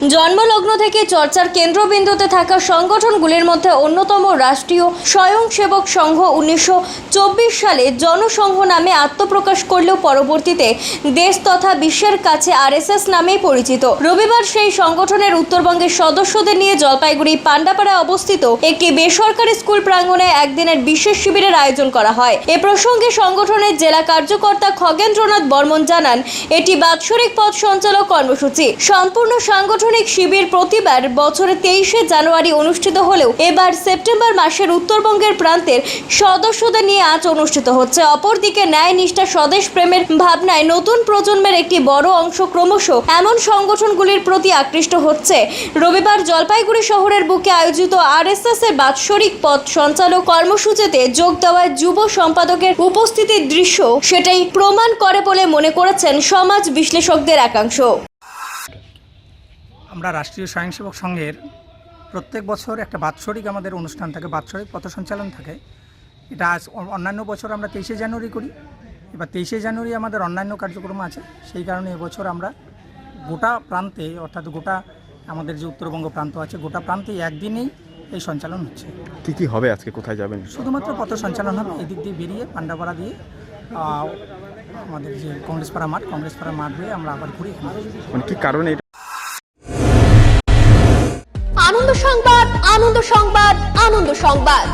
জন্মলগ্ন থেকে চর্চার কেন্দ্রবিন্দুতে থাকা সংগঠনগুলির মধ্যে অন্যতম রাষ্ট্রীয় স্বয়ংসেবক সংঘ 1924 সালে জনসংঘ নামে আত্মপ্রকাশ করলেও পরবর্তীতে দেশ তথা বিশ্বের কাছে আরএসএস নামেই পরিচিত। রবিবার সেই সংগঠনের উত্তরবঙ্গের সদস্যদের নিয়ে জলপাইগুড়ি পান্ডাপাড়ায় অবস্থিত একটি বেসরকারি স্কুল প্রাঙ্গণে একদিনের বিশেষ শিবিরের আয়োজন করা হয়। এ প্রসঙ্গে সংগঠনের জেলা কার্যকর্তা খগেন্দ্রনাথ বর্মন জানান, এটি বাৎসরিক পথ সঞ্চালক কর্মসূচি। সম্পূর্ণ সাংগঠনিক শিবির প্রতিবার বছরের 23শে জানুয়ারি অনুষ্ঠিত হলেও এবার সেপ্টেম্বর মাসের উত্তরবঙ্গের প্রান্তের সদস্যদের নিয়ে আজ অনুষ্ঠিত হচ্ছে। অপরদিকে ন্যায় নিষ্ঠা স্বদেশ প্রেমের ভাবনায় নতুন প্রজন্মের একটি বড় অংশ ক্রমশ এমন সংগঠনগুলির প্রতি আকৃষ্ট হচ্ছে। রবিবার জলপাইগুড়ি শহরের বুকে আয়োজিত আরএসএস এর বাৎসরিক পথ সঞ্চালক কর্মসূচিতে যোগ দেওয়ায় যুব সম্পাদকের উপস্থিতির দৃশ্য সেটাই প্রমাণ করে বলে মনে করেছেন সমাজ বিশ্লেষকদের একাংশ। আমরা রাষ্ট্রীয় স্বয়ংসেবক সংঘের প্রত্যেক বছর একটা বাৎসরিক আমাদের অনুষ্ঠান থাকে, বাৎসরিক পথসঞ্চালন থাকে। এটা আজ অন্যান্য বছর আমরা 23শে জানুয়ারি করি, এবার 23শে জানুয়ারি আমাদের অন্যান্য কার্যক্রম আছে। সেই কারণে এবছর আমরা গোটা প্রান্তে, অর্থাৎ গোটা আমাদের যে উত্তরবঙ্গ প্রান্ত আছে, গোটা প্রান্তে একদিনেই এই সঞ্চালন হচ্ছে। কি হবে আজকে, কোথায় যাবেন? শুধুমাত্র পথ সঞ্চালন হবে, এদিক দিয়ে বেরিয়ে পান্ডাপাড়া দিয়ে আমাদের যে কংগ্রেসপাড়া মাঠ হয়ে আমরা আবার ঘুরি। মানে কি কারণে? আনন্দ সংবাদ, আনন্দ সংবাদ, আনন্দ সংবাদ।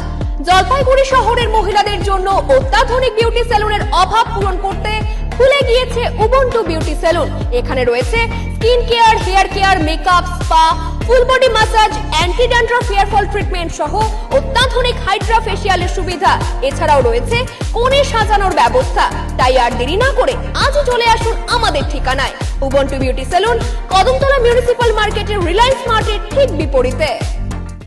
জলপাইগুড়ি শহরের মহিলাদের জন্য অত্যাধুনিক বিউটি সেলুনের অভাব পূরণ করতে খুলে গিয়েছে উবুন্টু বিউটি সেলুন। এখানে রয়েছে skin care, hair care, makeup, spa, full body massage, anti dandruff hair fall treatment সহ অত্যাধুনিক হাইড্রা ফেসিয়ালের সুবিধা। এছাড়াও রয়েছে কোণে সাজানোর ব্যবস্থা। তাই আর দেরি না করে আজই চলে আসুন আমাদের ঠিকানায়। Ubuntu beauty salon, Kadamtala municipal মার্কেটের রিলায়েন্স মার্টের ঠিক বিপরীতে।